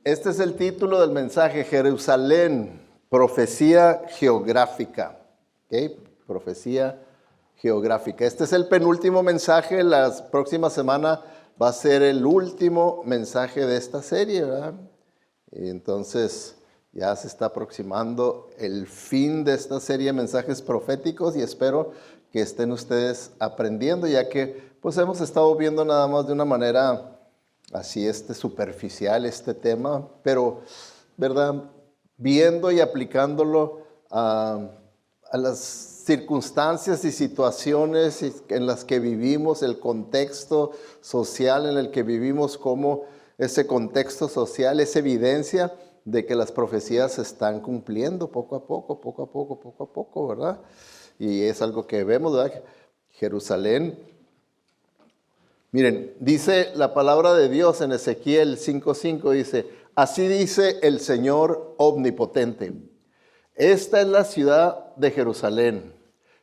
Este es el título del mensaje: Jerusalén, profecía geográfica. ¿Okay? Profecía geográfica. Este es el penúltimo mensaje. La próxima semana va a ser el último mensaje de esta serie, ¿verdad? Y entonces ya se está aproximando el fin de esta serie de mensajes proféticos y espero que estén ustedes aprendiendo, ya que pues hemos estado viendo nada más de una manera así superficial este tema, pero, ¿verdad? Viendo y aplicándolo a las circunstancias y situaciones en las que vivimos, el contexto social en el que vivimos, cómo ese contexto social es evidencia de que las profecías se están cumpliendo poco a poco, ¿verdad? Y es algo que vemos, ¿verdad? Jerusalén. Miren, dice la palabra de Dios en Ezequiel 5:5, dice: así dice el Señor omnipotente, esta es la ciudad de Jerusalén.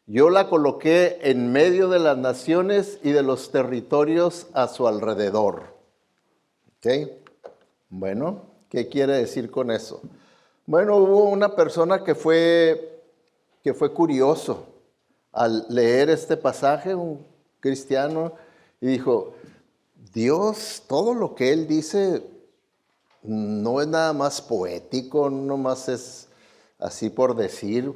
Yo la coloqué en medio de las naciones y de los territorios a su alrededor. ¿Ok? Bueno, ¿qué quiere decir con eso? Bueno, hubo una persona que fue curioso al leer este pasaje, un cristiano, y dijo: Dios, todo lo que Él dice no es nada más poético, no más es así por decir.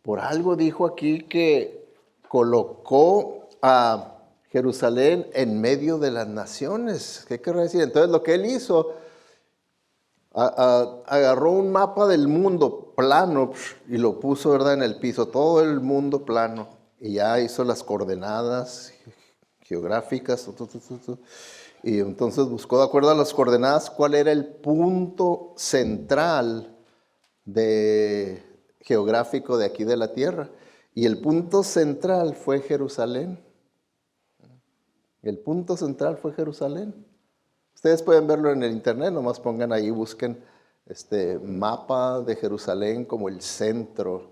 Por algo dijo aquí que colocó a Jerusalén en medio de las naciones. ¿Qué quiere decir? Entonces lo que Él hizo, agarró un mapa del mundo plano y lo puso, ¿verdad?, en el piso, todo el mundo plano, y ya hizo las coordenadas geográficas, y entonces buscó, de acuerdo a las coordenadas, cuál era el punto central geográfico de aquí de la tierra, y el punto central fue Jerusalén. El punto central fue Jerusalén. Ustedes pueden verlo en el internet, nomás pongan ahí, busquen mapa de Jerusalén como el centro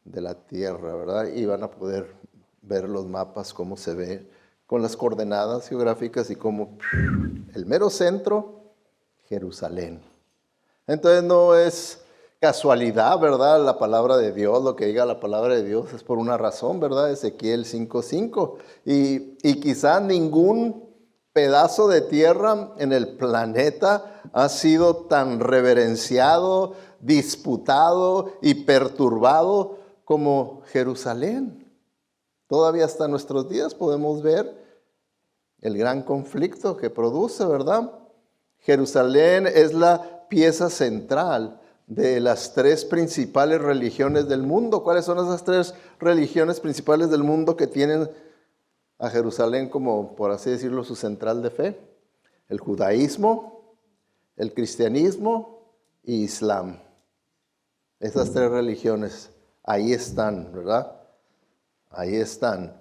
de la tierra, ¿verdad? Y van a poder ver los mapas, cómo se ve, con las coordenadas geográficas y como el mero centro, Jerusalén. Entonces no es casualidad, ¿verdad? La palabra de Dios, lo que diga la palabra de Dios es por una razón, ¿verdad? Ezequiel 5:5. Y quizá ningún pedazo de tierra en el planeta ha sido tan reverenciado, disputado y perturbado como Jerusalén. Todavía hasta nuestros días podemos ver el gran conflicto que produce, ¿verdad? Jerusalén es la pieza central de las tres principales religiones del mundo. ¿Cuáles son esas tres religiones principales del mundo que tienen a Jerusalén como, por así decirlo, su central de fe? El judaísmo, el cristianismo y Islam. Esas tres religiones, ahí están, ¿verdad? Ahí están.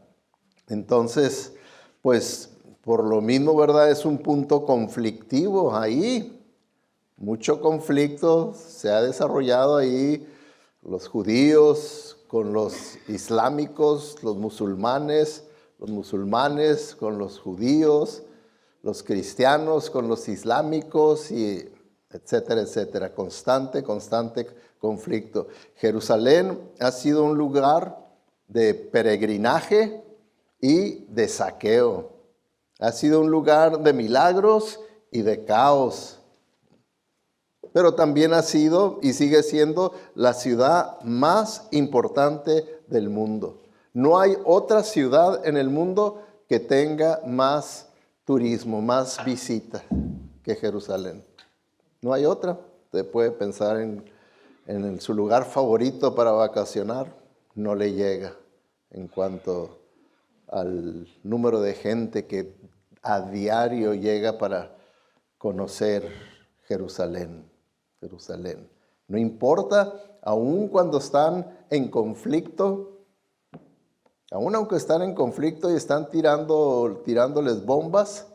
Entonces, pues, por lo mismo, ¿verdad? Es un punto conflictivo ahí. Mucho conflicto se ha desarrollado ahí, los judíos con los islámicos, los musulmanes con los judíos, los cristianos con los islámicos, y etcétera, etcétera. Constante conflicto. Jerusalén ha sido un lugar de peregrinaje y de saqueo. Ha sido un lugar de milagros y de caos. Pero también ha sido y sigue siendo la ciudad más importante del mundo. No hay otra ciudad en el mundo que tenga más turismo, más visita que Jerusalén. No hay otra. Usted puede pensar en su lugar favorito para vacacionar, no le llega en cuanto al número de gente que a diario llega para conocer Jerusalén. No importa, aun cuando están en conflicto, aun aunque están en conflicto y están tirándoles bombas,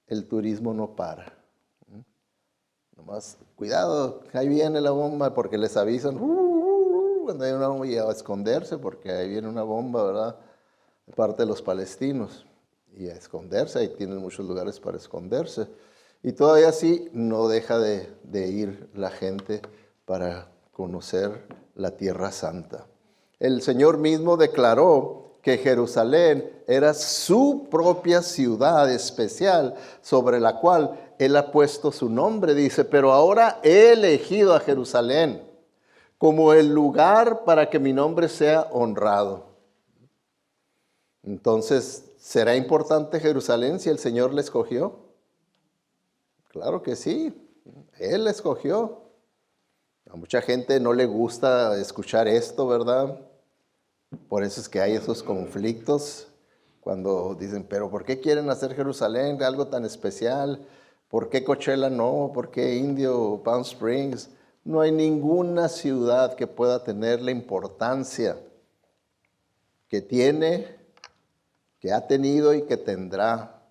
el turismo no para. Nomás, cuidado, ahí viene la bomba, porque les avisan, cuando hay una bomba, y a esconderse, porque ahí viene una bomba, ¿verdad?, de parte de los palestinos, y a esconderse. Ahí tienen muchos lugares para esconderse. Y todavía así no deja de ir la gente para conocer la Tierra Santa. El Señor mismo declaró que Jerusalén era su propia ciudad especial sobre la cual Él ha puesto su nombre. Dice, pero ahora he elegido a Jerusalén como el lugar para que mi nombre sea honrado. Entonces, ¿será importante Jerusalén si el Señor la escogió? Claro que sí, Él la escogió. A mucha gente no le gusta escuchar esto, ¿verdad? Por eso es que hay esos conflictos cuando dicen, pero ¿por qué quieren hacer Jerusalén algo tan especial? ¿Por qué Coachella no? ¿Por qué Indio o Palm Springs? No hay ninguna ciudad que pueda tener la importancia que tiene, que ha tenido y que tendrá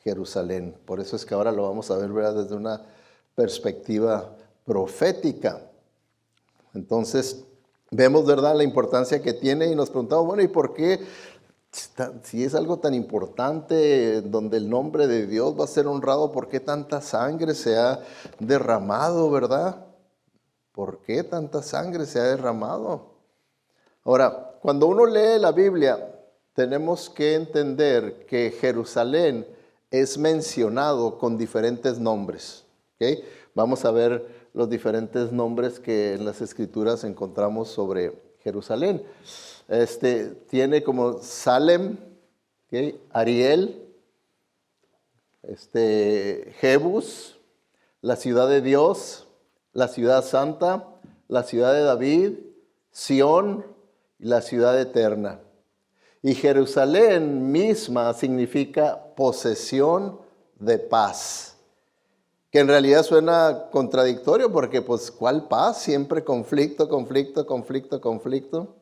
Jerusalén. Por eso es que ahora lo vamos a ver, ¿verdad?, desde una perspectiva profética. Entonces, vemos, ¿verdad?, la importancia que tiene y nos preguntamos, bueno, ¿y por qué? Si es algo tan importante donde el nombre de Dios va a ser honrado, ¿por qué tanta sangre se ha derramado, verdad? ¿Por qué tanta sangre se ha derramado? Ahora, cuando uno lee la Biblia, tenemos que entender que Jerusalén es mencionado con diferentes nombres. ¿Okay? Vamos a ver los diferentes nombres que en las Escrituras encontramos sobre Jerusalén. Tiene como Salem, ¿okay?, Ariel, Jebus, la ciudad de Dios, la ciudad santa, la ciudad de David, Sión y la ciudad eterna. Y Jerusalén misma significa posesión de paz. Que en realidad suena contradictorio porque, pues, ¿cuál paz? Siempre conflicto, conflicto, conflicto, conflicto.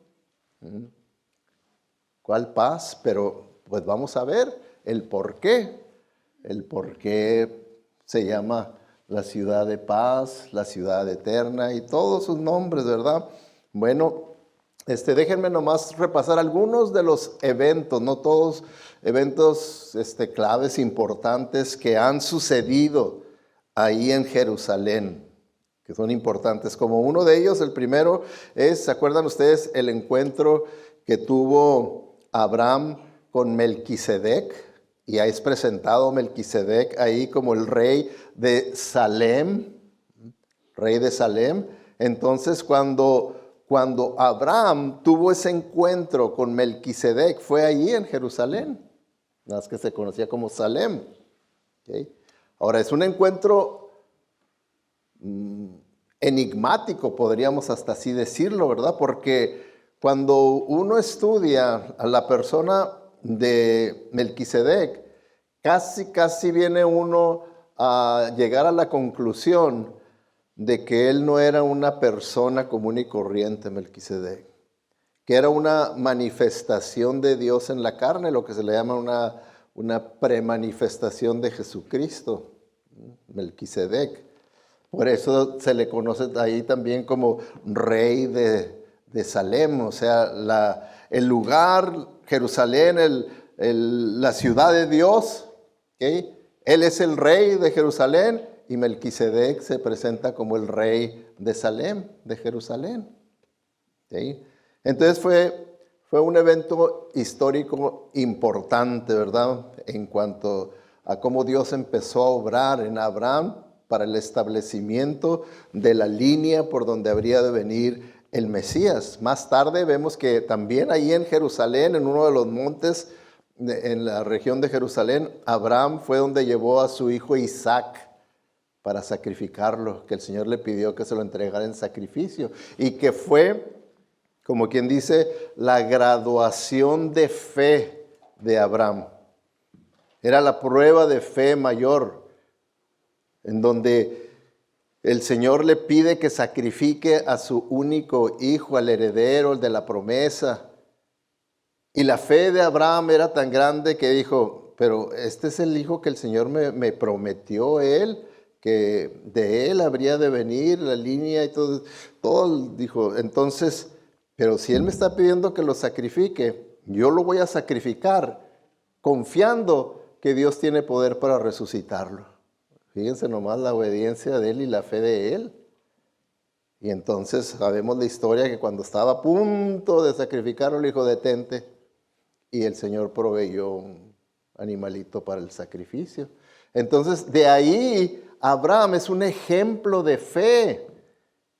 ¿Cuál paz? Pero, pues, vamos a ver el por qué. El por qué se llama la ciudad de paz, la ciudad eterna y todos sus nombres, ¿verdad? Bueno, déjenme nomás repasar algunos de los eventos, no todos eventos claves importantes que han sucedido ahí en Jerusalén, que son importantes. Como uno de ellos, el primero es, ¿se acuerdan ustedes el encuentro que tuvo Abraham con Melquisedec? Y ahí es presentado Melquisedec ahí como el rey de Salem, rey de Salem. Entonces, cuando Abraham tuvo ese encuentro con Melquisedec, fue allí en Jerusalén, nada más que se conocía como Salem. ¿Okay? Ahora, es un encuentro enigmático, podríamos hasta así decirlo, ¿verdad? Porque cuando uno estudia a la persona de Melquisedec, casi viene uno a llegar a la conclusión de que él no era una persona común y corriente, Melquisedec, que era una manifestación de Dios en la carne, lo que se le llama una premanifestación de Jesucristo, Melquisedec. Por eso se le conoce ahí también como rey de Salem, o sea, el lugar, Jerusalén, la ciudad de Dios, ¿okay? Él es el rey de Jerusalén y Melquisedec se presenta como el rey de Salem, de Jerusalén. ¿Okay? Entonces fue un evento histórico importante, ¿verdad? En cuanto a cómo Dios empezó a obrar en Abraham para el establecimiento de la línea por donde habría de venir el Mesías. Más tarde vemos que también ahí en Jerusalén, en uno de los montes en la región de Jerusalén, Abraham fue donde llevó a su hijo Isaac para sacrificarlo, que el Señor le pidió que se lo entregara en sacrificio y que fue, como quien dice, la graduación de fe de Abraham. Era la prueba de fe mayor, en donde el Señor le pide que sacrifique a su único hijo, al heredero, el de la promesa. Y la fe de Abraham era tan grande que dijo, pero este es el hijo que el Señor me prometió él, que de él habría de venir la línea y todo dijo, entonces, pero si él me está pidiendo que lo sacrifique, yo lo voy a sacrificar confiando que Dios tiene poder para resucitarlo. Fíjense nomás la obediencia de él y la fe de él. Y entonces sabemos la historia que cuando estaba a punto de sacrificarlo, le dijo, detente. Y el Señor proveyó un animalito para el sacrificio. Entonces, de ahí, Abraham es un ejemplo de fe.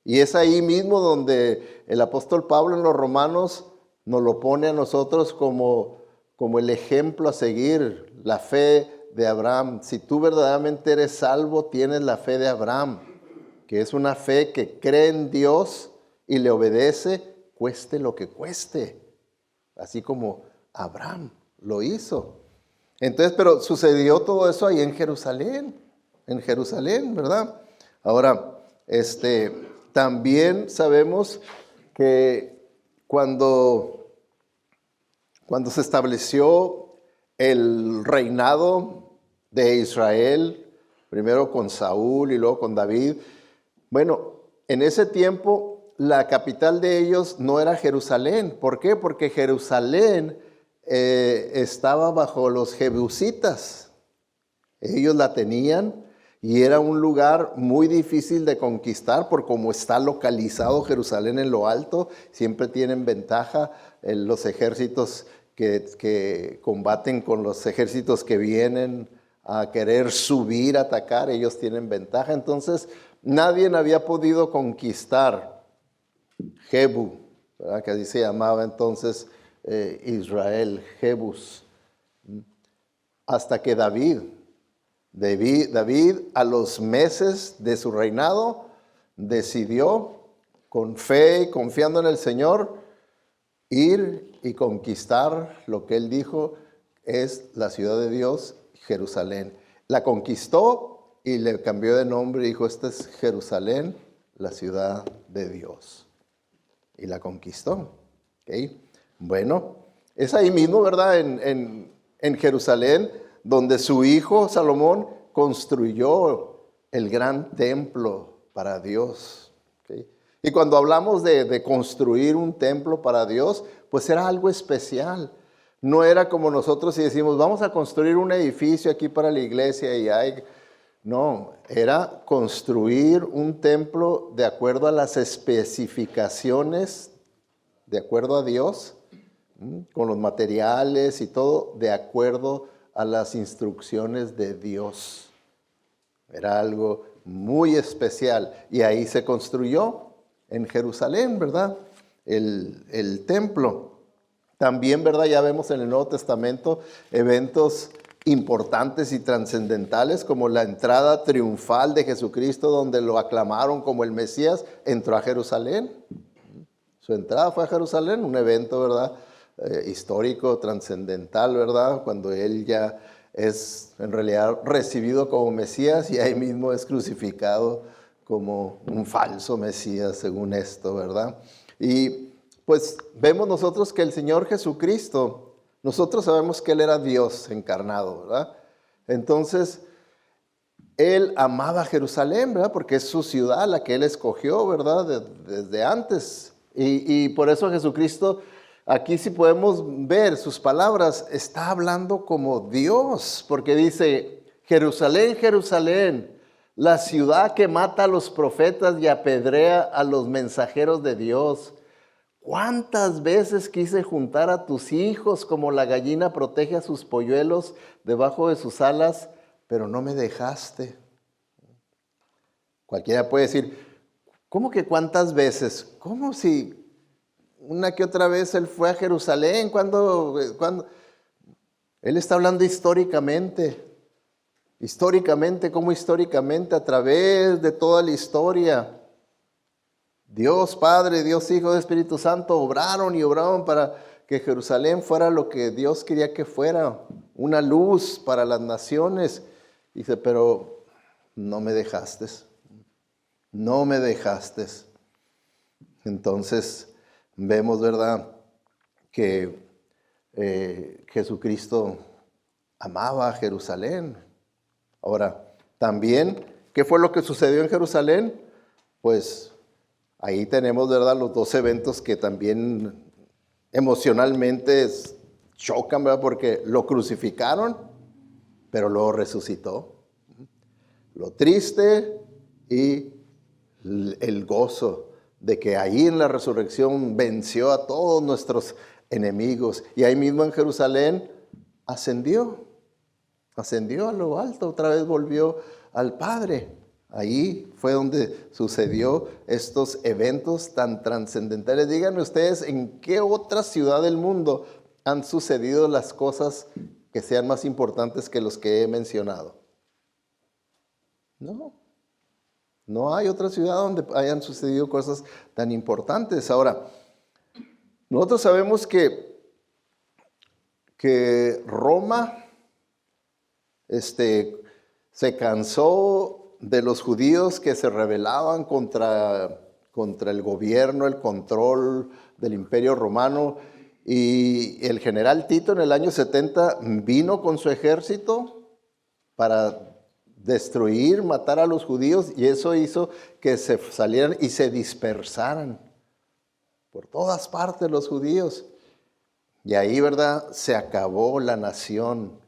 Y es ahí mismo donde el apóstol Pablo en los Romanos nos lo pone a nosotros como el ejemplo a seguir, la fe de Abraham. Si tú verdaderamente eres salvo, tienes la fe de Abraham, que es una fe que cree en Dios y le obedece, cueste lo que cueste, así como Abraham lo hizo. Entonces, pero sucedió todo eso ahí en Jerusalén, ¿verdad? Ahora, también sabemos que cuando se estableció el reinado de Israel, primero con Saúl y luego con David, bueno, en ese tiempo la capital de ellos no era Jerusalén. ¿Por qué? Porque Jerusalén estaba bajo los jebusitas. Ellos la tenían y era un lugar muy difícil de conquistar por cómo está localizado Jerusalén en lo alto. Siempre tienen ventaja los ejércitos que combaten con los ejércitos que vienen a querer subir, a atacar. Ellos tienen ventaja. Entonces, nadie había podido conquistar Jebu, ¿verdad? Que así se llamaba entonces Israel, Jebus, hasta que David, a los meses de su reinado, decidió, con fe y confiando en el Señor, ir y conquistar lo que él dijo es la ciudad de Dios, Jerusalén. La conquistó y le cambió de nombre y dijo, esta es Jerusalén, la ciudad de Dios. Y la conquistó. ¿Okay? Bueno, es ahí mismo, ¿verdad? En Jerusalén, donde su hijo Salomón construyó el gran templo para Dios. ¿Okay? Y cuando hablamos de construir un templo para Dios, pues era algo especial. No era como nosotros si decimos, vamos a construir un edificio aquí para la iglesia y hay... No, era construir un templo de acuerdo a las especificaciones, de acuerdo a Dios, con los materiales y todo, de acuerdo a las instrucciones de Dios. Era algo muy especial. Y ahí se construyó en Jerusalén, ¿verdad? El templo. También, ¿verdad? Ya vemos en el Nuevo Testamento eventos importantes y trascendentales como la entrada triunfal de Jesucristo, donde lo aclamaron como el Mesías, entró a Jerusalén. Su entrada fue a Jerusalén, un evento, ¿verdad? Histórico, trascendental, ¿verdad? Cuando él ya es en realidad recibido como Mesías y ahí mismo es crucificado como un falso Mesías, según esto, ¿verdad? Y pues vemos nosotros que el Señor Jesucristo, nosotros sabemos que Él era Dios encarnado, ¿verdad? Entonces, Él amaba Jerusalén, ¿verdad? Porque es su ciudad, la que Él escogió, ¿verdad? Desde antes. Y por eso Jesucristo, aquí si podemos ver sus palabras, está hablando como Dios, porque dice, Jerusalén, Jerusalén, la ciudad que mata a los profetas y apedrea a los mensajeros de Dios. ¿Cuántas veces quise juntar a tus hijos como la gallina protege a sus polluelos debajo de sus alas, pero no me dejaste? Cualquiera puede decir, ¿cómo que cuántas veces? ¿Cómo si una que otra vez él fue a Jerusalén? ¿Cuándo? Él está hablando históricamente. ¿Cómo históricamente? A través de toda la historia. Dios Padre, Dios Hijo, Dios Espíritu Santo obraron y obraron para que Jerusalén fuera lo que Dios quería que fuera, una luz para las naciones. Dice, pero no me dejaste, no me dejaste. Entonces vemos, ¿verdad?, que Jesucristo amaba a Jerusalén. Ahora, también, ¿qué fue lo que sucedió en Jerusalén? Pues ahí tenemos, ¿verdad?, los dos eventos que también emocionalmente chocan, ¿verdad? Porque lo crucificaron, pero luego resucitó. lo triste y el gozo de que ahí en la resurrección venció a todos nuestros enemigos. Y ahí mismo en Jerusalén ascendió a lo alto, otra vez volvió al Padre. Ahí fue donde sucedió estos eventos tan trascendentales. Díganme ustedes, ¿en qué otra ciudad del mundo han sucedido las cosas que sean más importantes que los que he mencionado? No hay otra ciudad donde hayan sucedido cosas tan importantes. Ahora, nosotros sabemos que Roma se cansó de los judíos que se rebelaban contra el gobierno, el control del Imperio Romano, y el general Tito en el año 70 vino con su ejército para destruir, matar a los judíos, y eso hizo que se salieran y se dispersaran por todas partes los judíos. Y ahí, ¿verdad?, se acabó la nación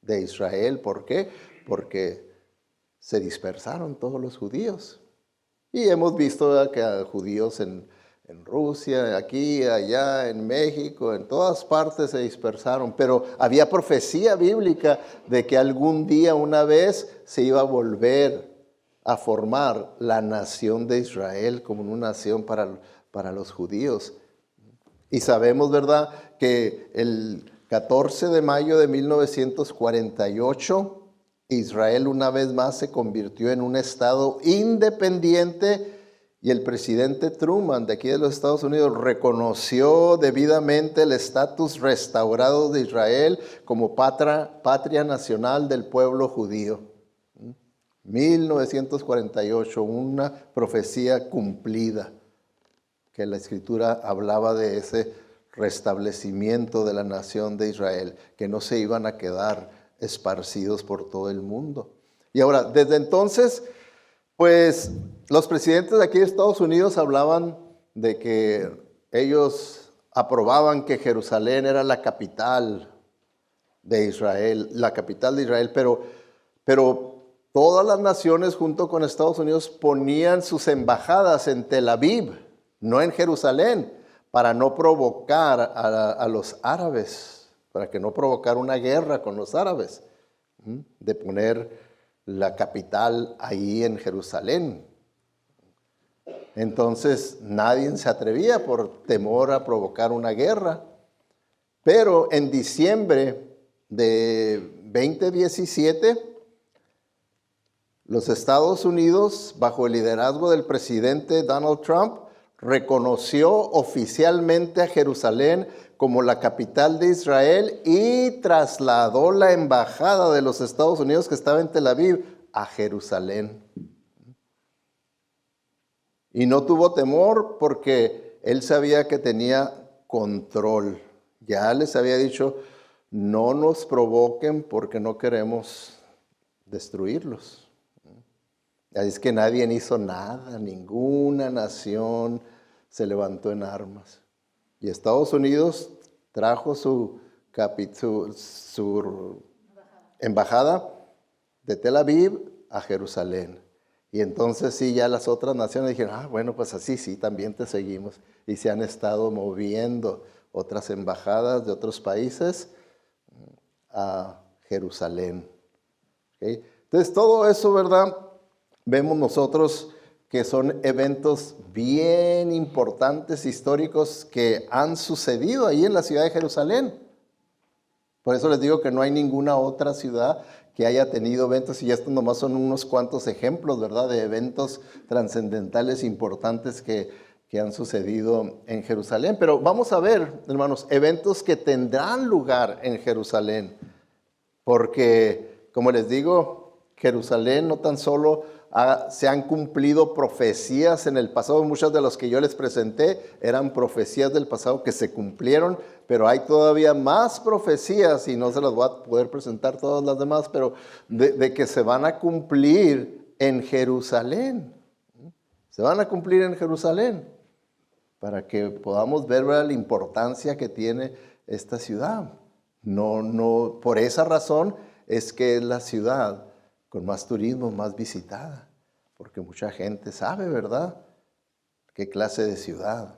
de Israel. ¿Por qué? Porque se dispersaron todos los judíos. Y hemos visto, ¿verdad?, que a judíos en Rusia, aquí, allá, en México, en todas partes se dispersaron. Pero había profecía bíblica de que algún día, una vez, se iba a volver a formar la nación de Israel como una nación para los judíos. Y sabemos, ¿verdad?, que el 14 de mayo de 1948, Israel una vez más se convirtió en un estado independiente, y el presidente Truman de aquí de los Estados Unidos reconoció debidamente el estatus restaurado de Israel como patria nacional del pueblo judío. 1948, una profecía cumplida, que la Escritura hablaba de ese restablecimiento de la nación de Israel, que no se iban a quedar esparcidos por todo el mundo. Y ahora, desde entonces, pues los presidentes de aquí de Estados Unidos hablaban de que ellos aprobaban que Jerusalén era la capital de Israel, pero todas las naciones junto con Estados Unidos ponían sus embajadas en Tel Aviv, no en Jerusalén, para no provocar a los árabes, para que no provocar una guerra con los árabes, de poner la capital ahí en Jerusalén. Entonces nadie se atrevía por temor a provocar una guerra. Pero en diciembre de 2017, los Estados Unidos, bajo el liderazgo del presidente Donald Trump, reconoció oficialmente a Jerusalén como la capital de Israel y trasladó la embajada de los Estados Unidos que estaba en Tel Aviv a Jerusalén. Y no tuvo temor porque él sabía que tenía control. Ya les había dicho, no nos provoquen porque no queremos destruirlos. Así es que nadie hizo nada, ninguna nación se levantó en armas. Y Estados Unidos trajo su embajada de Tel Aviv a Jerusalén. Y entonces sí, ya las otras naciones dijeron, bueno, pues así sí, también te seguimos. Y se han estado moviendo otras embajadas de otros países a Jerusalén. ¿Okay? Entonces todo eso, ¿verdad?, vemos nosotros que son eventos bien importantes, históricos, que han sucedido ahí en la ciudad de Jerusalén. Por eso les digo que no hay ninguna otra ciudad que haya tenido eventos, y estos nomás son unos cuantos ejemplos, ¿verdad?, de eventos trascendentales importantes que han sucedido en Jerusalén. Pero vamos a ver, hermanos, eventos que tendrán lugar en Jerusalén. Porque, como les digo, Jerusalén no tan solo se han cumplido profecías en el pasado. Muchas de las que yo les presenté eran profecías del pasado que se cumplieron, pero hay todavía más profecías, y no se las voy a poder presentar todas las demás, pero de que se van a cumplir en Jerusalén. Se van a cumplir en Jerusalén, para que podamos ver, ¿verdad?, la importancia que tiene esta ciudad. No, por esa razón es que es la ciudad con más turismo, más visitada, porque mucha gente sabe, ¿verdad?, qué clase de ciudad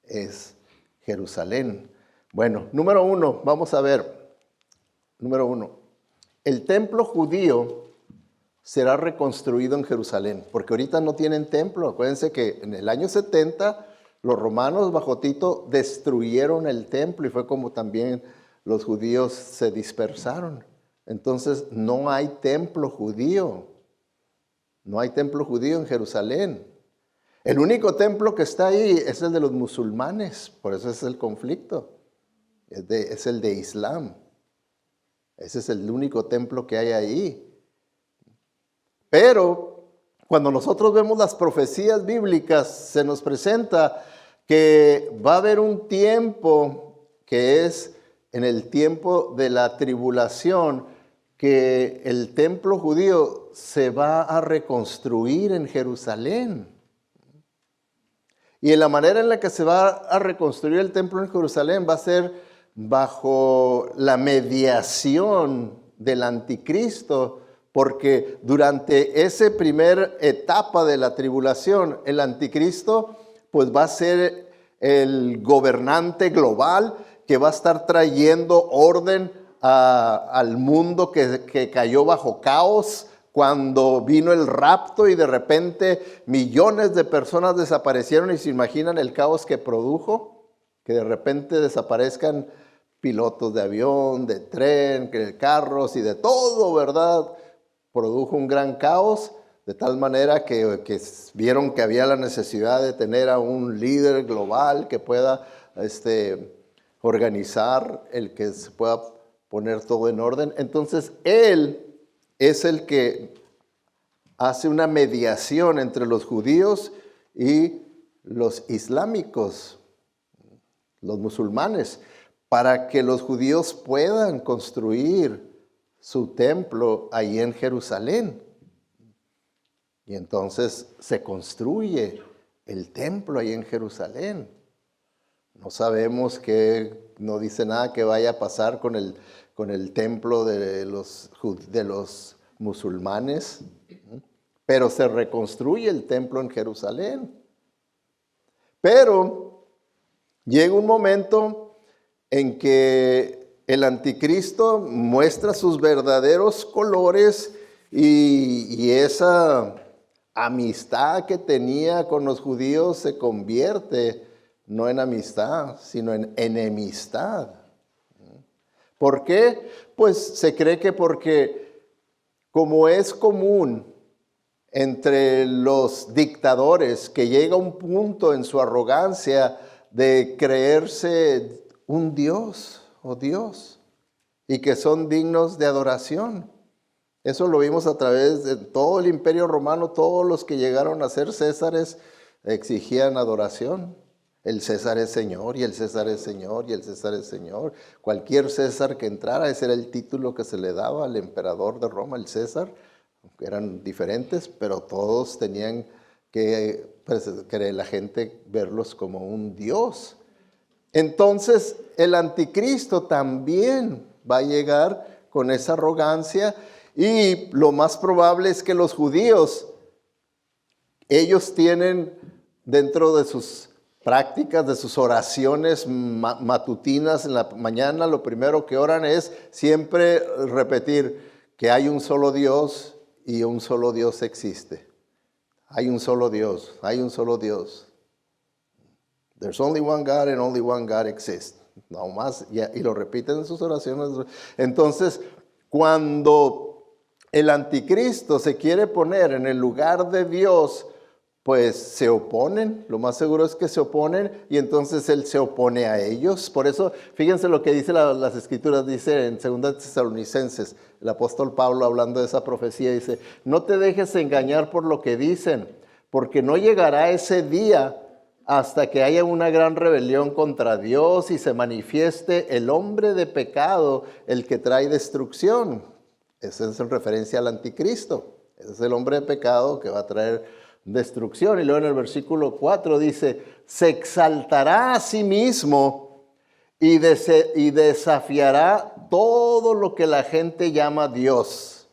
es Jerusalén. Bueno, número 1, vamos a ver. Número 1, el templo judío será reconstruido en Jerusalén, porque ahorita no tienen templo. Acuérdense que en el año 70 los romanos bajo Tito destruyeron el templo y fue como también los judíos se dispersaron. Entonces no hay templo judío. No hay templo judío en Jerusalén. El único templo que está ahí es el de los musulmanes, por eso es el conflicto. Es el de Islam. Ese es el único templo que hay ahí. Pero cuando nosotros vemos las profecías bíblicas, se nos presenta que va a haber un tiempo que es en el tiempo de la tribulación, que el templo judío se va a reconstruir en Jerusalén. Y en la manera en la que se va a reconstruir el templo en Jerusalén va a ser bajo la mediación del anticristo, porque durante esa primera etapa de la tribulación, el anticristo pues va a ser el gobernante global que va a estar trayendo orden al mundo que cayó bajo caos cuando vino el rapto y de repente millones de personas desaparecieron. Y se imaginan el caos que produjo, que de repente desaparezcan pilotos de avión, de tren, de carros y de todo, ¿verdad? Produjo un gran caos, de tal manera que vieron que había la necesidad de tener a un líder global que pueda organizar, el que se pueda poner todo en orden. Entonces, él es el que hace una mediación entre los judíos y los islámicos, los musulmanes, para que los judíos puedan construir su templo ahí en Jerusalén. Y entonces se construye el templo ahí en Jerusalén. No sabemos no dice nada que vaya a pasar con el templo de los musulmanes, pero se reconstruye el templo en Jerusalén. Pero llega un momento en que el anticristo muestra sus verdaderos colores y esa amistad que tenía con los judíos se convierte no en amistad, sino en enemistad. ¿Por qué? Pues se cree que porque como es común entre los dictadores que llega un punto en su arrogancia de creerse un dios o Dios y que son dignos de adoración. Eso lo vimos a través de todo el Imperio Romano. Todos los que llegaron a ser césares exigían adoración. El César es Señor y el César es Señor y el César es Señor. Cualquier César que entrara, ese era el título que se le daba al emperador de Roma, el César. Eran diferentes, pero todos tenían que la gente verlos como un Dios. Entonces el anticristo también va a llegar con esa arrogancia y lo más probable es que los judíos, ellos tienen dentro de sus prácticas, de sus oraciones matutinas en la mañana, lo primero que oran es siempre repetir que hay un solo Dios y un solo Dios existe. Hay un solo Dios, hay un solo Dios. There's only one God and only one God exists. No más, y lo repiten en sus oraciones. Entonces, cuando el anticristo se quiere poner en el lugar de Dios, pues se oponen. Lo más seguro es que se oponen y entonces él se opone a ellos. Por eso, fíjense lo que dice las Escrituras, dice en 2 Tesalonicenses, el apóstol Pablo hablando de esa profecía, dice: no te dejes engañar por lo que dicen, porque no llegará ese día hasta que haya una gran rebelión contra Dios y se manifieste el hombre de pecado, el que trae destrucción. Esa es en referencia al anticristo. Ese es el hombre de pecado que va a traer destrucción. Y luego en el versículo 4 dice: se exaltará a sí mismo y desafiará todo lo que la gente llama Dios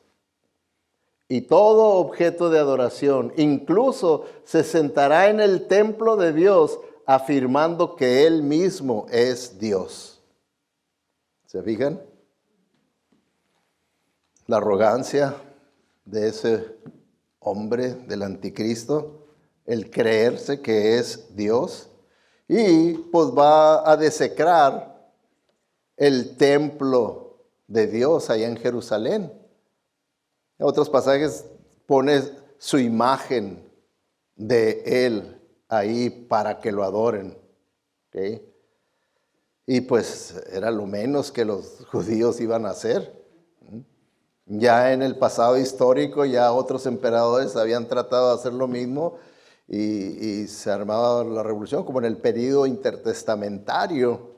y todo objeto de adoración. Incluso se sentará en el templo de Dios afirmando que Él mismo es Dios. ¿Se fijan? La arrogancia de ese hombre, del anticristo, el creerse que es Dios, y pues va a desecrar el templo de Dios allá en Jerusalén. En otros pasajes pone su imagen de Él ahí para que lo adoren. ¿Okay? Y pues era lo menos que los judíos iban a hacer. Ya en el pasado histórico, ya otros emperadores habían tratado de hacer lo mismo y se armaba la revolución, como en el periodo intertestamentario.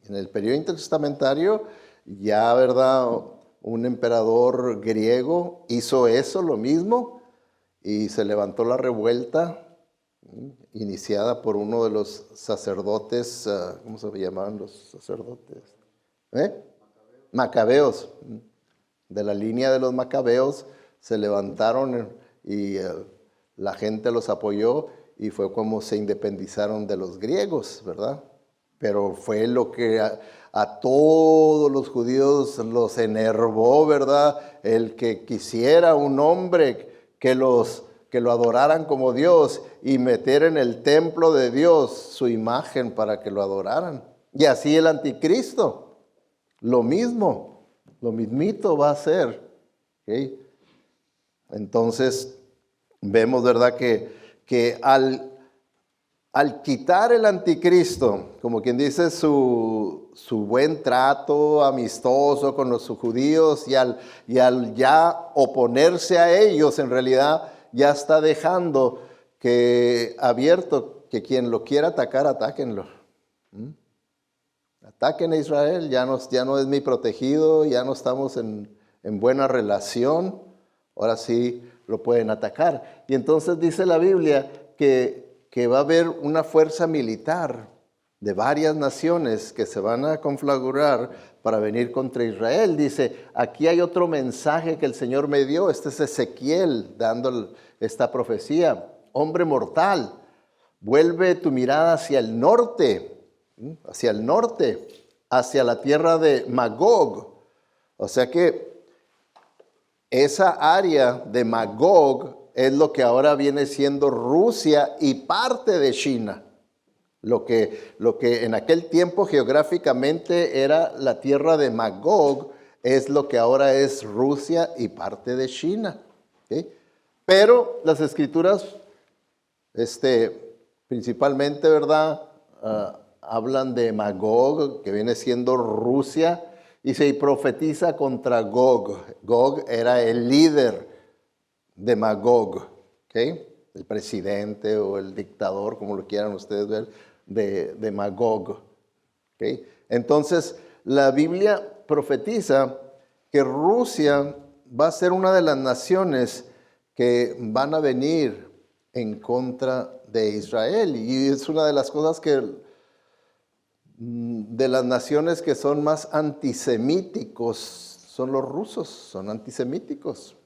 En el periodo intertestamentario, ya, ¿verdad?, un emperador griego hizo eso, lo mismo, y se levantó la revuelta iniciada por uno de los sacerdotes, ¿cómo se llamaban los sacerdotes? Macabeos. De la línea de los macabeos se levantaron y la gente los apoyó y fue como se independizaron de los griegos, ¿verdad? Pero fue lo que a todos los judíos los enervó, ¿verdad? El que quisiera un hombre que lo adoraran como Dios y meter en el templo de Dios su imagen para que lo adoraran. Y así el anticristo, lo mismo. Lo mismito va a ser. ¿Okay? Entonces, vemos, ¿verdad?, que al quitar el anticristo, como quien dice, su buen trato amistoso con los judíos y al ya oponerse a ellos, en realidad ya está dejando que abierto que quien lo quiera atacar, atáquenlo. Ataquen a Israel, ya no es mi protegido, ya no estamos en buena relación, ahora sí lo pueden atacar. Y entonces dice la Biblia que va a haber una fuerza militar de varias naciones que se van a conflagurar para venir contra Israel. Dice, aquí hay otro mensaje que el Señor me dio, este es Ezequiel dando esta profecía. Hombre mortal, vuelve tu mirada hacia el norte, hacia la tierra de Magog. O sea que esa área de Magog es lo que ahora viene siendo Rusia y parte de China. Lo que en aquel tiempo geográficamente era la tierra de Magog es lo que ahora es Rusia y parte de China. ¿Okay? Pero las escrituras, principalmente, ¿verdad?, hablan de Magog, que viene siendo Rusia, y se profetiza contra Gog. Gog era el líder de Magog, ¿okay? El presidente o el dictador, como lo quieran ustedes ver, de Magog. ¿Okay? Entonces, la Biblia profetiza que Rusia va a ser una de las naciones que van a venir en contra de Israel. Y es una de las cosas de las naciones que son más antisemíticos, son los rusos, son antisemíticos.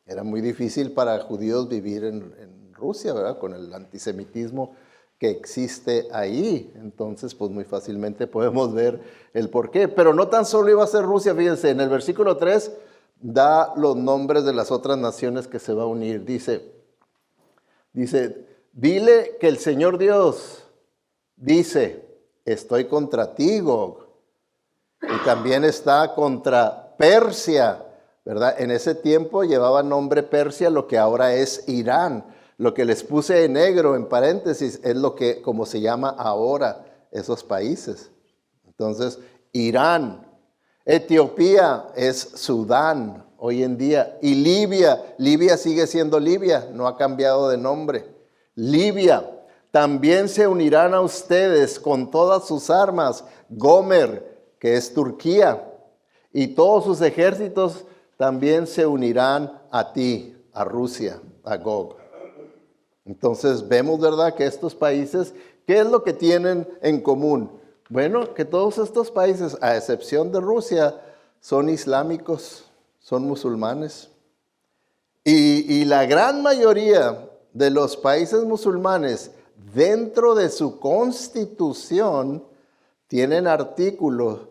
Era muy difícil para judíos vivir en Rusia, ¿verdad?, con el antisemitismo que existe ahí. Entonces, pues muy fácilmente podemos ver el porqué. Pero no tan solo iba a ser Rusia, fíjense, en el versículo 3 da los nombres de las otras naciones que se va a unir. Dice, dile que el Señor Dios dice, estoy contra ti, Gog. Y también está contra Persia, ¿verdad? En ese tiempo llevaba nombre Persia, lo que ahora es Irán. Lo que les puse en negro, en paréntesis, es lo que, como se llama ahora, esos países. Entonces, Irán, Etiopía es Sudán hoy en día. Y Libia sigue siendo Libia, no ha cambiado de nombre. Libia. También se unirán a ustedes con todas sus armas, Gomer, que es Turquía, y todos sus ejércitos también se unirán a ti, a Rusia, a Gog. Entonces vemos, ¿verdad?, que estos países, ¿qué es lo que tienen en común? Bueno, que todos estos países, a excepción de Rusia, son islámicos, son musulmanes. Y la gran mayoría de los países musulmanes, dentro de su constitución, tienen artículos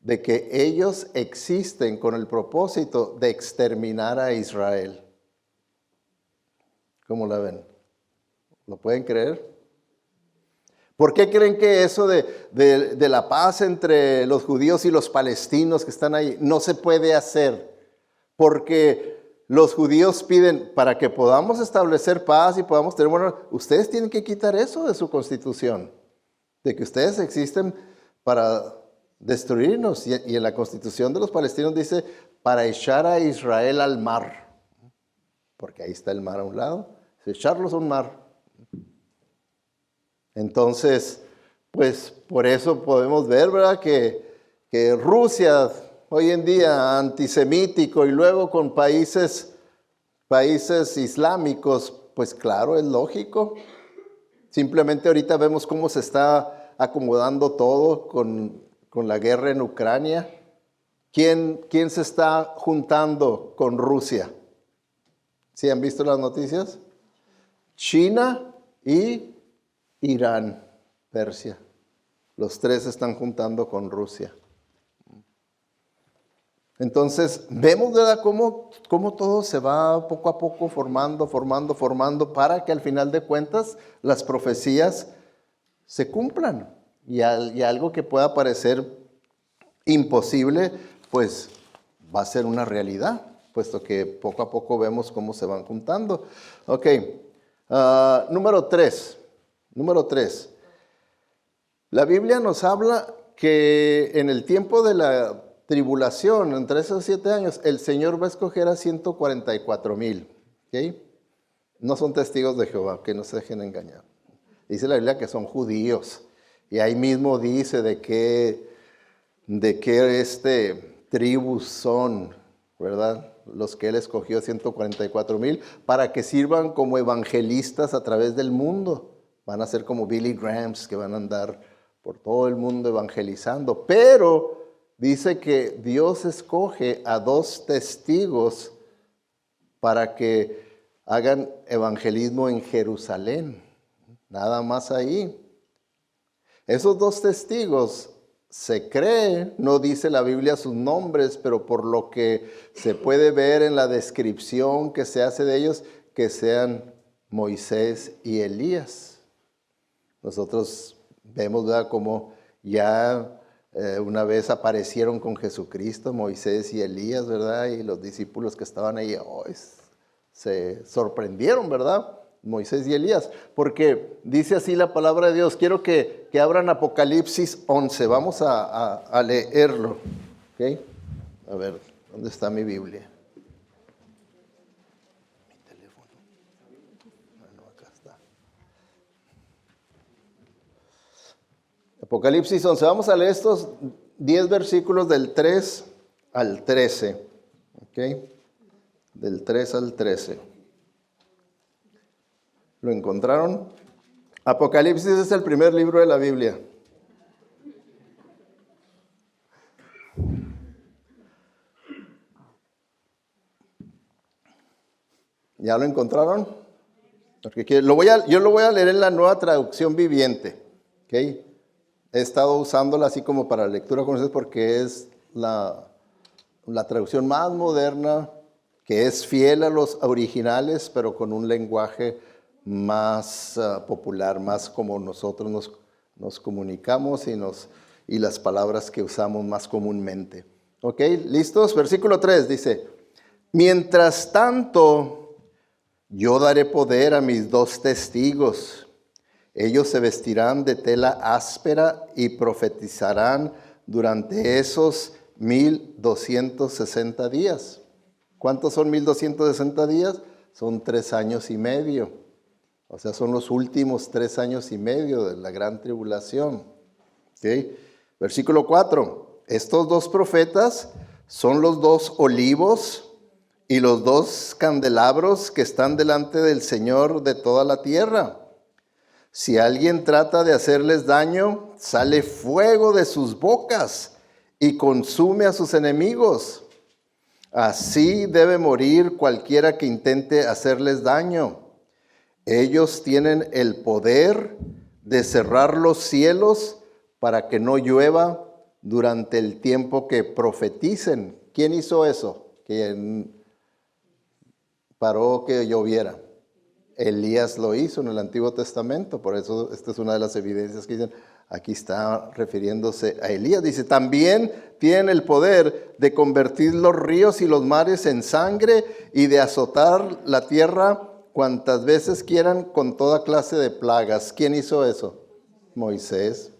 de que ellos existen con el propósito de exterminar a Israel. ¿Cómo la ven? ¿Lo pueden creer? ¿Por qué creen que eso de la paz entre los judíos y los palestinos que están ahí no se puede hacer? Porque los judíos piden, para que podamos establecer paz y podamos tener buena, ustedes tienen que quitar eso de su constitución, de que ustedes existen para destruirnos. Y en la constitución de los palestinos dice, para echar a Israel al mar, porque ahí está el mar a un lado, echarlos a un mar. Entonces, pues por eso podemos ver, ¿verdad?, que Rusia hoy en día antisemítico y luego con países islámicos, pues claro, es lógico. Simplemente ahorita vemos cómo se está acomodando todo con la guerra en Ucrania. ¿Quién se está juntando con Rusia? ¿Sí han visto las noticias? China y Irán, Persia. Los tres se están juntando con Rusia. Entonces, vemos, ¿verdad?, cómo todo se va poco a poco formando, para que al final de cuentas las profecías se cumplan. Y algo que pueda parecer imposible, pues va a ser una realidad, puesto que poco a poco vemos cómo se van juntando. Ok, número 3. La Biblia nos habla que en el tiempo de la tribulación, entre esos 7 años, el Señor va a escoger a 144,000. ¿Okay? No son testigos de Jehová, que no se dejen engañar. Dice la Biblia que son judíos. Y ahí mismo dice de qué tribus son, ¿verdad? Los que Él escogió, 144,000, para que sirvan como evangelistas a través del mundo. Van a ser como Billy Grahams, que van a andar por todo el mundo evangelizando. Pero dice que Dios escoge a 2 testigos para que hagan evangelismo en Jerusalén. Nada más ahí. Esos 2 testigos se cree, no dice la Biblia sus nombres, pero por lo que se puede ver en la descripción que se hace de ellos, que sean Moisés y Elías. Nosotros vemos, ¿verdad?, cómo ya una vez aparecieron con Jesucristo, Moisés y Elías, ¿verdad? Y los discípulos que estaban ahí se sorprendieron, ¿verdad? Moisés y Elías, porque dice así la palabra de Dios. Quiero que abran Apocalipsis 11, vamos a leerlo. ¿Okay? A ver, ¿dónde está mi Biblia? Mi teléfono. Bueno, acá está. Apocalipsis 11, vamos a leer estos 10 versículos del 3 al 13. ¿Okay? Del 3 al 13. ¿Lo encontraron? Apocalipsis es el primer libro de la Biblia. ¿Ya lo encontraron? Porque yo lo voy a leer en la Nueva Traducción Viviente. ¿Okay? He estado usándola así como para lectura con ustedes porque es la traducción más moderna, que es fiel a los originales, pero con un lenguaje más popular, más como nosotros nos comunicamos y las palabras que usamos más comúnmente. ¿Ok? ¿Listos? Versículo 3 dice: mientras tanto, yo daré poder a mis 2 testigos. Ellos se vestirán de tela áspera y profetizarán durante esos 1260 días. ¿Cuántos son 1260 días? Son 3 años y medio. O sea, son los últimos 3 años y medio de la gran tribulación. ¿Okay? Versículo 4. Estos 2 profetas son los 2 olivos y los 2 candelabros que están delante del Señor de toda la tierra. Si alguien trata de hacerles daño, sale fuego de sus bocas y consume a sus enemigos. Así debe morir cualquiera que intente hacerles daño. Ellos tienen el poder de cerrar los cielos para que no llueva durante el tiempo que profeticen. ¿Quién hizo eso? ¿Quién paró que lloviera? Elías lo hizo en el Antiguo Testamento, por eso esta es una de las evidencias que dicen, aquí está refiriéndose a Elías. Dice, también tienen el poder de convertir los ríos y los mares en sangre y de azotar la tierra cuantas veces quieran con toda clase de plagas. ¿Quién hizo eso? Moisés.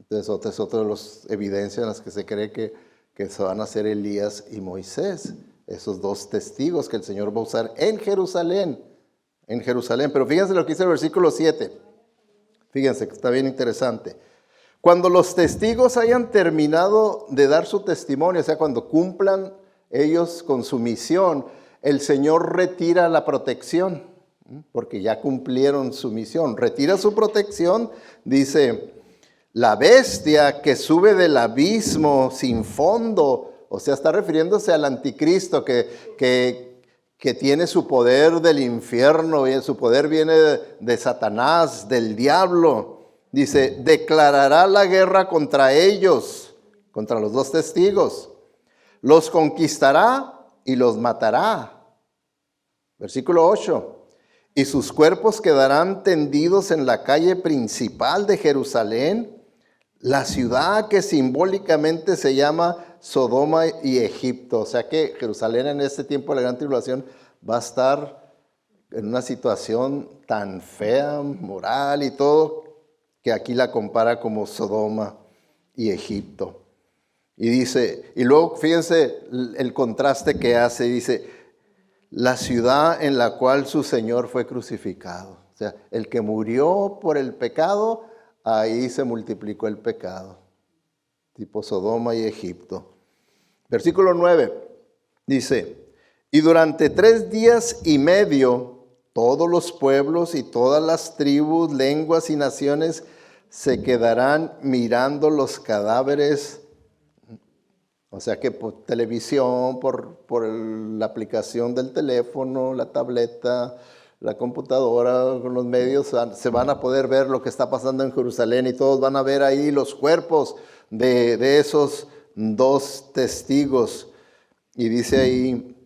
Entonces, esta es otra de las evidencias en las que se cree que se van a hacer Elías y Moisés. Esos dos testigos que el Señor va a usar en Jerusalén. En Jerusalén. Pero fíjense lo que dice el versículo 7. Fíjense que está bien interesante. Cuando los testigos hayan terminado de dar su testimonio, o sea, cuando cumplan ellos con su misión, el Señor retira la protección, porque ya cumplieron su misión. Retira su protección, dice, la bestia que sube del abismo sin fondo, o sea, está refiriéndose al anticristo que tiene su poder del infierno, y su poder viene de Satanás, del diablo. Dice, declarará la guerra contra ellos, contra los dos testigos. Los conquistará y los matará. Versículo 8. Y sus cuerpos quedarán tendidos en la calle principal de Jerusalén, la ciudad que simbólicamente se llama Sodoma y Egipto. O sea que Jerusalén en este tiempo de la gran tribulación va a estar en una situación tan fea, moral y todo, que aquí la compara como Sodoma y Egipto. Y dice, y luego fíjense el contraste que hace, dice, la ciudad en la cual su Señor fue crucificado. O sea, el que murió por el pecado, ahí se multiplicó el pecado, tipo Sodoma y Egipto. Versículo 9 dice, y durante 3 días y medio, todos los pueblos y todas las tribus, lenguas y naciones se quedarán mirando los cadáveres. O sea que por televisión, por la aplicación del teléfono, la tableta, la computadora, con los medios, se van a poder ver lo que está pasando en Jerusalén y todos van a ver ahí los cuerpos de esos dos testigos. Y dice ahí,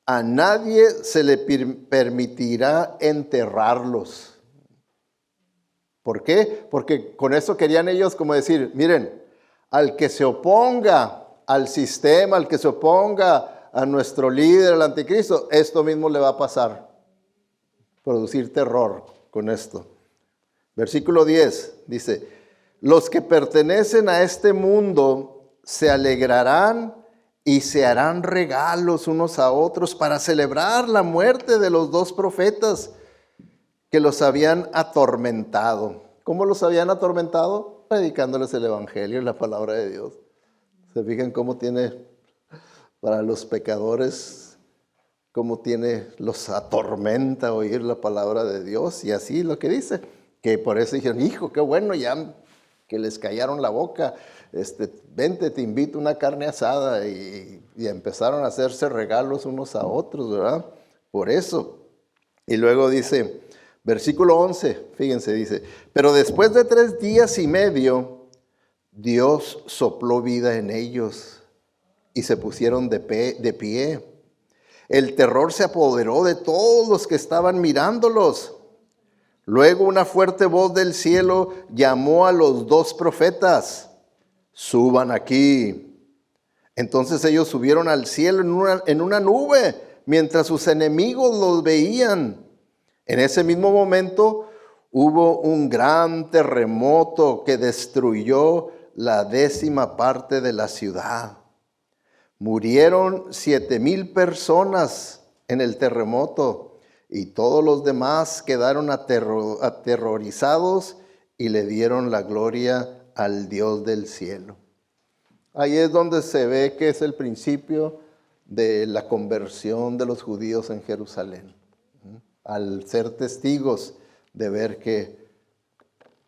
a nadie se le permitirá enterrarlos. ¿Por qué? Porque con eso querían ellos como decir, miren, al que se oponga al sistema, al que se oponga a nuestro líder, al anticristo, esto mismo le va a pasar. Producir terror con esto. Versículo 10 dice, los que pertenecen a este mundo se alegrarán y se harán regalos unos a otros para celebrar la muerte de los dos profetas que los habían atormentado. ¿Cómo los habían atormentado? Predicándoles el evangelio y la palabra de Dios. ¿Se fijan cómo tiene para los pecadores, cómo los atormenta oír la palabra de Dios? Y así lo que dice, que por eso dijeron, hijo, qué bueno, ya que les callaron la boca, vente, te invito a una carne asada, y empezaron a hacerse regalos unos a otros, ¿verdad? Por eso. Y luego dice, versículo 11, fíjense, dice, pero después de 3 días y medio, Dios sopló vida en ellos y se pusieron de pie. El terror se apoderó de todos los que estaban mirándolos. Luego una fuerte voz del cielo llamó a los dos profetas, suban aquí. Entonces ellos subieron al cielo en una nube, mientras sus enemigos los veían. En ese mismo momento hubo un gran terremoto que destruyó la 10ª parte de la ciudad. Murieron 7,000 personas en el terremoto y todos los demás quedaron aterrorizados y le dieron la gloria al Dios del cielo. Ahí es donde se ve que es el principio de la conversión de los judíos en Jerusalén. Al ser testigos de ver que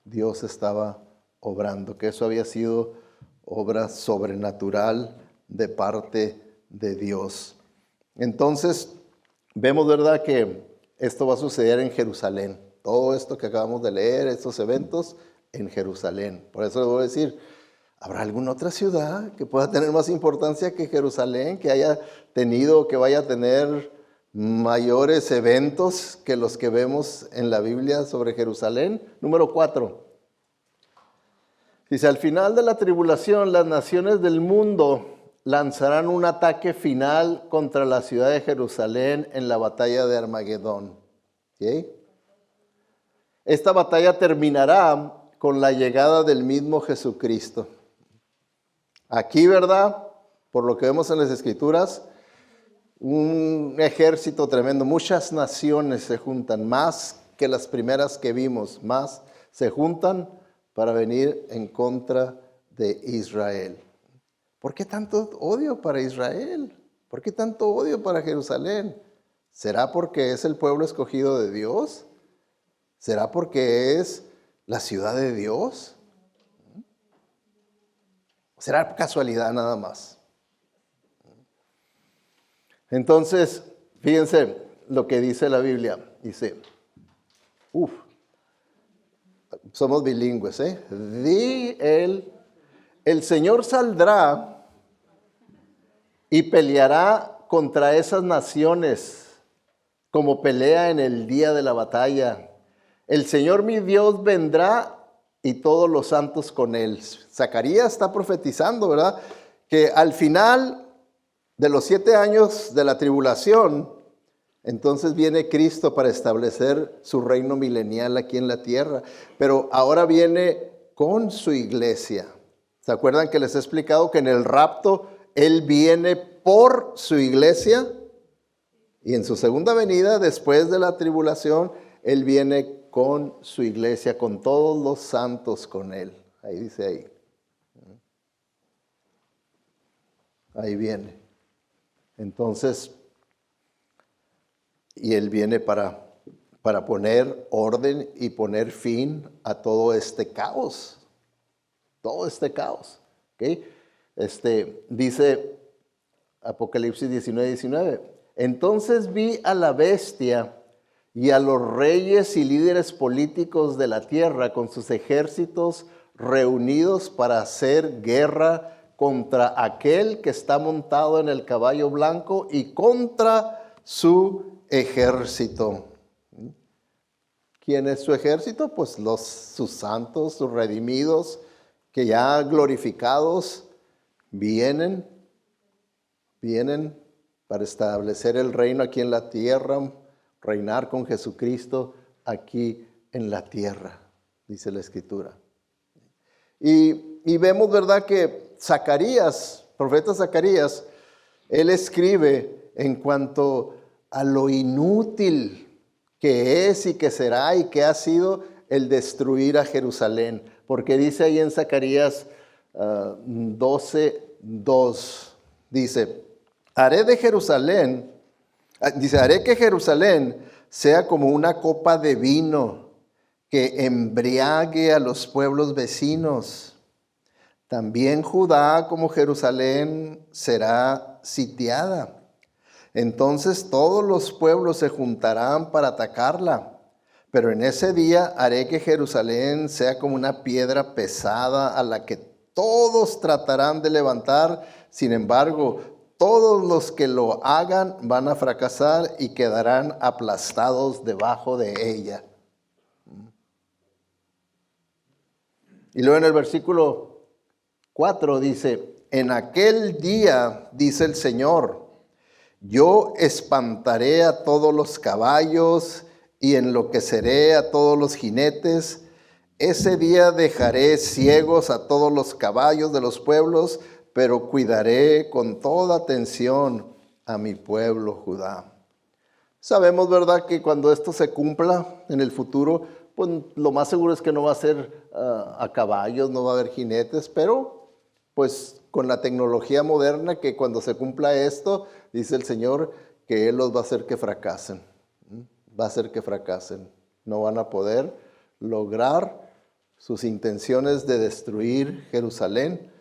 Dios estaba obrando, que eso había sido obra sobrenatural de parte de Dios. Entonces, vemos, ¿verdad?, que esto va a suceder en Jerusalén. Todo esto que acabamos de leer, estos eventos, en Jerusalén. Por eso les voy a decir, ¿habrá alguna otra ciudad que pueda tener más importancia que Jerusalén, que haya tenido, que vaya a tener mayores eventos que los que vemos en la Biblia sobre Jerusalén? Número 4. Dice, al final de la tribulación, las naciones del mundo lanzarán un ataque final contra la ciudad de Jerusalén en la batalla de Armagedón. ¿Okay? Esta batalla terminará con la llegada del mismo Jesucristo. Aquí, ¿verdad? Por lo que vemos en las Escrituras, un ejército tremendo, muchas naciones se juntan, más que las primeras que vimos, más se juntan para venir en contra de Israel. ¿Por qué tanto odio para Israel? ¿Por qué tanto odio para Jerusalén? ¿Será porque es el pueblo escogido de Dios? ¿Será porque es la ciudad de Dios? ¿Será casualidad nada más? Entonces, fíjense lo que dice la Biblia. Dice, somos bilingües, ¿eh? El Señor saldrá y peleará contra esas naciones como pelea en el día de la batalla. El Señor mi Dios vendrá y todos los santos con él. Zacarías está profetizando, ¿verdad?, que al final de los 7 años de la tribulación, entonces viene Cristo para establecer su reino milenial aquí en la tierra. Pero ahora viene con su iglesia. ¿Se acuerdan que les he explicado que en el rapto Él viene por su iglesia? Y en su segunda venida, después de la tribulación, Él viene con su iglesia, con todos los santos con Él. Ahí dice ahí. Ahí viene. Entonces, y Él viene para poner orden y poner fin a todo este caos. Todo este caos. ¿Okay? Dice Apocalipsis 19:19. Entonces vi a la bestia y a los reyes y líderes políticos de la tierra con sus ejércitos reunidos para hacer guerra contra aquel que está montado en el caballo blanco y contra su ejército. ¿Quién es su ejército? Pues sus santos, sus redimidos, que ya glorificados vienen para establecer el reino aquí en la tierra, reinar con Jesucristo aquí en la tierra, dice la Escritura. Y vemos, ¿verdad?, que Zacarías, profeta Zacarías, él escribe en cuanto a lo inútil que es y que será y que ha sido el destruir a Jerusalén. Porque dice ahí en Zacarías 12:2, dice, haré que Jerusalén sea como una copa de vino que embriague a los pueblos vecinos. También Judá como Jerusalén será sitiada. Entonces todos los pueblos se juntarán para atacarla. Pero en ese día haré que Jerusalén sea como una piedra pesada a la que todos tratarán de levantar. Sin embargo, todos los que lo hagan van a fracasar y quedarán aplastados debajo de ella. Y luego en el versículo 4 dice, en aquel día, dice el Señor, yo espantaré a todos los caballos y enloqueceré a todos los jinetes. Ese día dejaré ciegos a todos los caballos de los pueblos, pero cuidaré con toda atención a mi pueblo Judá. Sabemos, ¿verdad?, que cuando esto se cumpla en el futuro, pues lo más seguro es que no va a ser a caballos, no va a haber jinetes, pero pues con la tecnología moderna, que cuando se cumpla esto, dice el Señor, que Él los va a hacer que fracasen. Va a hacer que fracasen. No van a poder lograr sus intenciones de destruir Jerusalén,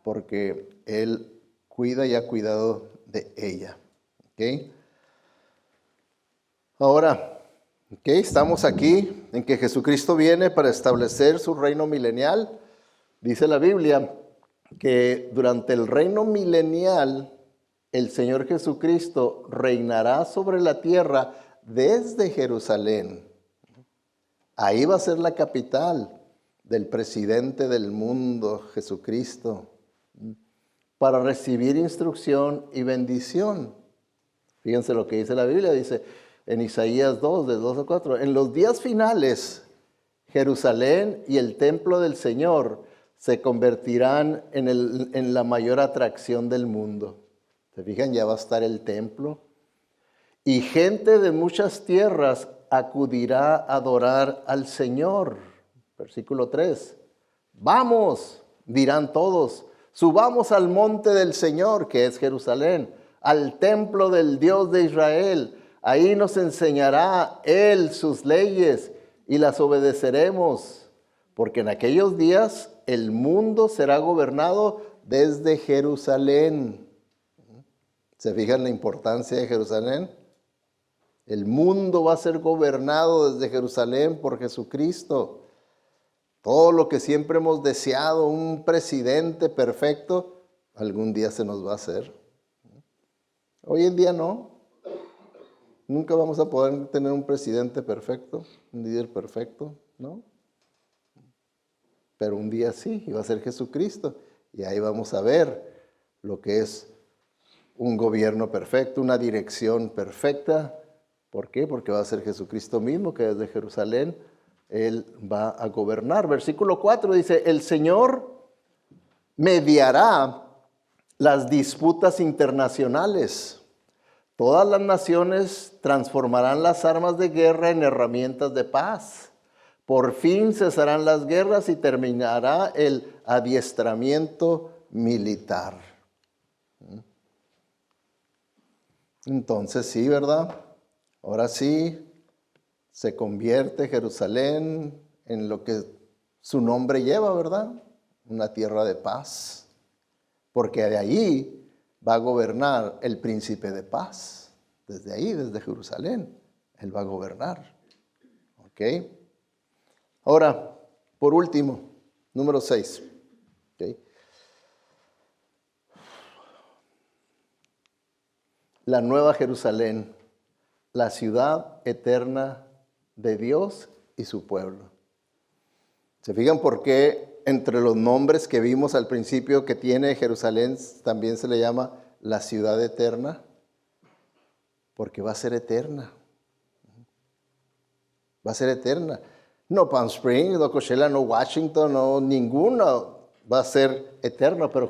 porque Él cuida y ha cuidado de ella. ¿Ok? Ahora, estamos aquí en que Jesucristo viene para establecer su reino milenial. Dice la Biblia que durante el reino milenial el Señor Jesucristo reinará sobre la tierra desde Jerusalén. Ahí va a ser la capital del presidente del mundo, Jesucristo, para recibir instrucción y bendición. Fíjense lo que dice la Biblia, dice en Isaías 2, de 2 a 4, en los días finales, Jerusalén y el templo del Señor se convertirán en la mayor atracción del mundo. ¿Se fijan? Ya va a estar el templo. Y gente de muchas tierras acudirá a adorar al Señor. Versículo 3. Vamos, dirán todos, subamos al monte del Señor, que es Jerusalén, al templo del Dios de Israel. Ahí nos enseñará Él sus leyes y las obedeceremos, porque en aquellos días el mundo será gobernado desde Jerusalén. ¿Se fijan la importancia de Jerusalén? El mundo va a ser gobernado desde Jerusalén por Jesucristo. Todo lo que siempre hemos deseado, un presidente perfecto, algún día se nos va a hacer. Hoy en día no. Nunca vamos a poder tener un presidente perfecto, un líder perfecto, ¿no? Pero un día sí, y va a ser Jesucristo. Y ahí vamos a ver lo que es un gobierno perfecto, una dirección perfecta. ¿Por qué? Porque va a ser Jesucristo mismo, que desde Jerusalén Él va a gobernar. Versículo 4 dice, el Señor mediará las disputas internacionales. Todas las naciones transformarán las armas de guerra en herramientas de paz. Por fin cesarán las guerras y terminará el adiestramiento militar. Entonces sí, ¿verdad? Ahora sí se convierte Jerusalén en lo que su nombre lleva, ¿verdad? Una tierra de paz. Porque de ahí va a gobernar el príncipe de paz. Desde ahí, desde Jerusalén, Él va a gobernar. ¿Ok? Ahora, por último, número 6. ¿Ok? La nueva Jerusalén, la ciudad eterna de Dios y su pueblo. ¿Se fijan por qué entre los nombres que vimos al principio que tiene Jerusalén también se le llama la ciudad eterna? Porque va a ser eterna. Va a ser eterna. No Palm Springs, no Coachella, no Washington, no ninguno va a ser eterno, pero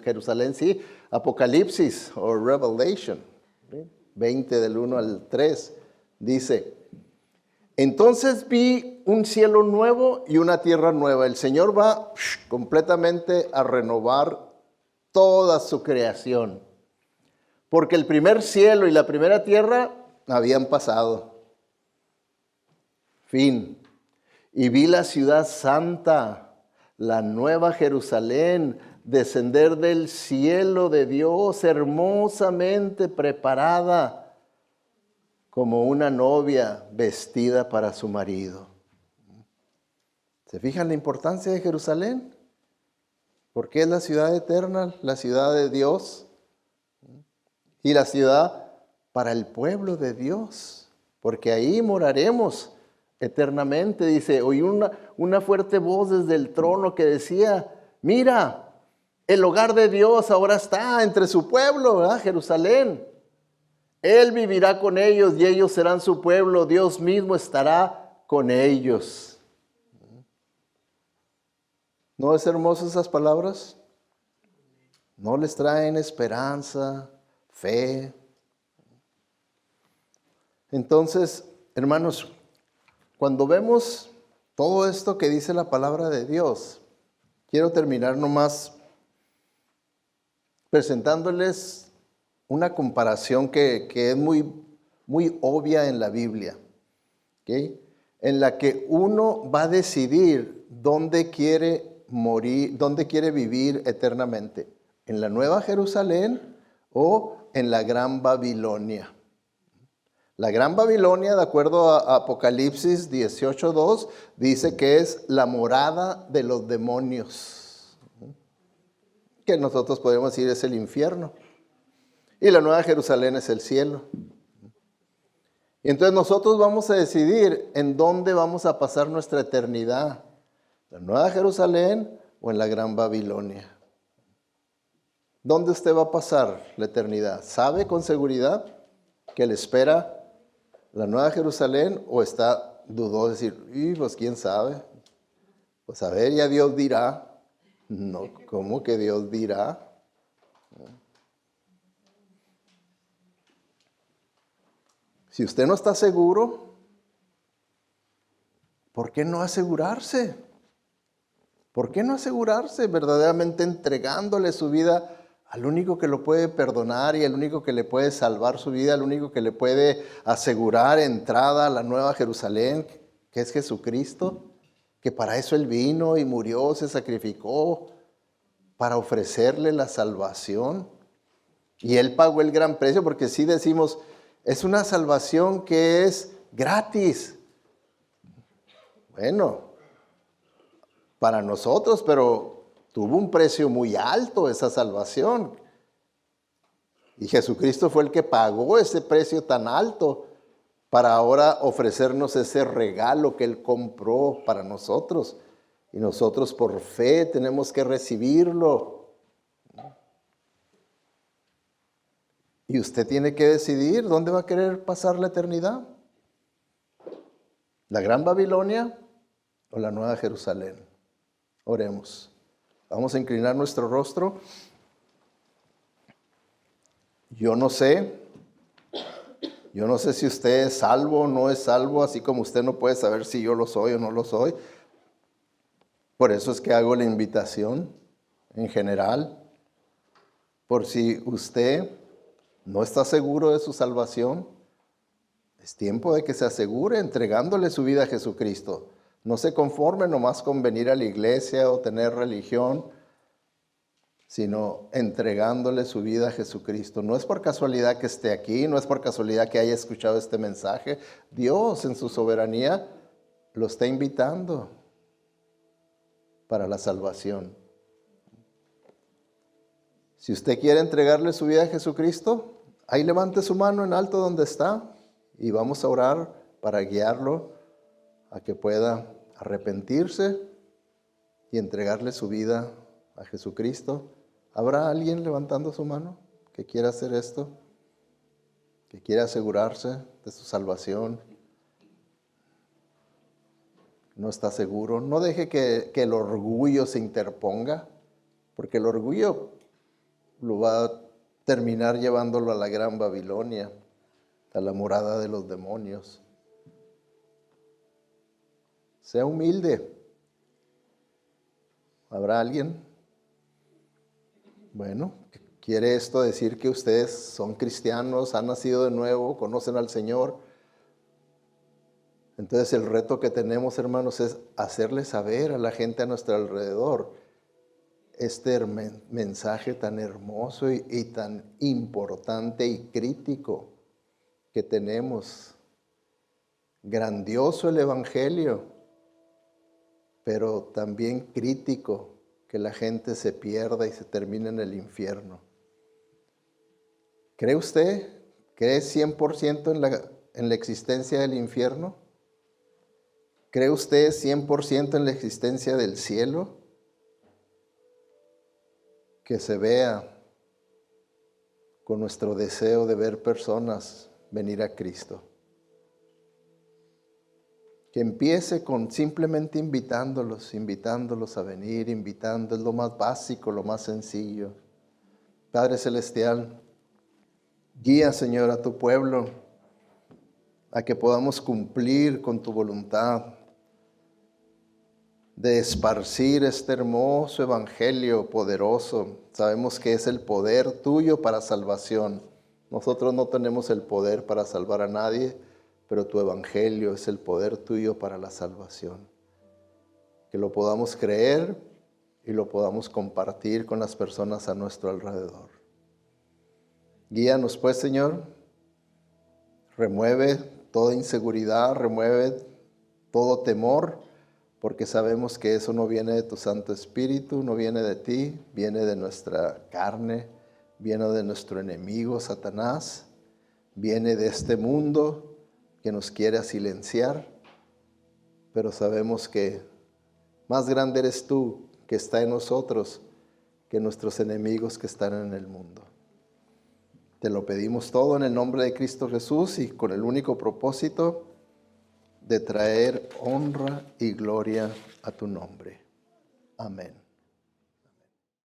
Jerusalén sí. Apocalipsis o Revelation 20 del 1 al 3 dice, entonces vi un cielo nuevo y una tierra nueva. El Señor va completamente a renovar toda su creación. Porque el primer cielo y la primera tierra habían pasado. Fin. Y vi la ciudad santa, la nueva Jerusalén, descender del cielo de Dios, hermosamente preparada, como una novia vestida para su marido. ¿Se fijan la importancia de Jerusalén? Porque es la ciudad eterna, la ciudad de Dios. Y la ciudad para el pueblo de Dios, porque ahí moraremos eternamente. Dice, oí una fuerte voz desde el trono que decía, mira, el hogar de Dios ahora está entre su pueblo, ¿verdad? Jerusalén. Él vivirá con ellos y ellos serán su pueblo. Dios mismo estará con ellos. ¿No es hermoso esas palabras? ¿No les traen esperanza, fe? Entonces, hermanos, cuando vemos todo esto que dice la palabra de Dios, quiero terminar nomás presentándoles una comparación que es muy, muy obvia en la Biblia, ¿okay? En la que uno va a decidir dónde quiere morir, dónde quiere vivir eternamente, ¿En la Nueva Jerusalén o en la Gran Babilonia? La Gran Babilonia, de acuerdo a Apocalipsis 18:2, dice que es la morada de los demonios, que nosotros podemos decir es el infierno. Y la Nueva Jerusalén es el cielo. Y entonces nosotros vamos a decidir en dónde vamos a pasar nuestra eternidad. ¿La Nueva Jerusalén o en la Gran Babilonia? ¿Dónde usted va a pasar la eternidad? ¿Sabe con seguridad que le espera la Nueva Jerusalén o está dudoso de decir, pues quién sabe? Pues a ver, ya Dios dirá. No, ¿cómo que Dios dirá? Si usted no está seguro, ¿por qué no asegurarse? ¿Por qué no asegurarse verdaderamente entregándole su vida al único que lo puede perdonar y al único que le puede salvar su vida, al único que le puede asegurar entrada a la Nueva Jerusalén, que es Jesucristo? Que para eso Él vino y murió, se sacrificó para ofrecerle la salvación. Y Él pagó el gran precio, porque sí decimos, es una salvación que es gratis. Bueno, para nosotros, pero tuvo un precio muy alto esa salvación. Y Jesucristo fue el que pagó ese precio tan alto para ahora ofrecernos ese regalo que Él compró para nosotros. Y nosotros por fe tenemos que recibirlo. Y usted tiene que decidir dónde va a querer pasar la eternidad. ¿La Gran Babilonia o la Nueva Jerusalén? Oremos. Vamos a inclinar nuestro rostro. Yo no sé si usted es salvo o no es salvo, así como usted no puede saber si yo lo soy o no lo soy. Por eso es que hago la invitación en general. Por si usted no está seguro de su salvación, es tiempo de que se asegure entregándole su vida a Jesucristo. No se conforme nomás con venir a la iglesia o tener religión, sino entregándole su vida a Jesucristo. No es por casualidad que esté aquí, no es por casualidad que haya escuchado este mensaje. Dios en su soberanía lo está invitando para la salvación. Si usted quiere entregarle su vida a Jesucristo, ahí levante su mano en alto donde está y vamos a orar para guiarlo a que pueda arrepentirse y entregarle su vida a Jesucristo. ¿Habrá alguien levantando su mano que quiera hacer esto? Que quiera asegurarse de su salvación. No está seguro. No deje que el orgullo se interponga, porque el orgullo lo va a terminar llevándolo a la Gran Babilonia, a la morada de los demonios. Sea humilde. ¿Habrá alguien? Bueno, ¿quiere esto decir que ustedes son cristianos, han nacido de nuevo, conocen al Señor? Entonces el reto que tenemos, hermanos, es hacerle saber a la gente a nuestro alrededor este mensaje tan hermoso y tan importante y crítico que tenemos. Grandioso el Evangelio, pero también crítico, que la gente se pierda y se termine en el infierno. ¿Cree usted? ¿Cree 100% en la existencia del infierno? ¿Cree usted 100% en la existencia del cielo? Que se vea con nuestro deseo de ver personas venir a Cristo. Que empiece con simplemente invitándolos a venir, es lo más básico, lo más sencillo. Padre Celestial, guía, Señor, a tu pueblo a que podamos cumplir con tu voluntad de esparcir este hermoso evangelio poderoso. Sabemos que es el poder tuyo para salvación. Nosotros no tenemos el poder para salvar a nadie, pero tu evangelio es el poder tuyo para la salvación. Que lo podamos creer y lo podamos compartir con las personas a nuestro alrededor. Guíanos pues, Señor. Remueve toda inseguridad, remueve todo temor, porque sabemos que eso no viene de tu Santo Espíritu, no viene de ti, viene de nuestra carne, viene de nuestro enemigo, Satanás, viene de este mundo que nos quiere silenciar, pero sabemos que más grande eres tú que está en nosotros que nuestros enemigos que están en el mundo. Te lo pedimos todo en el nombre de Cristo Jesús y con el único propósito de traer honra y gloria a tu nombre. Amén.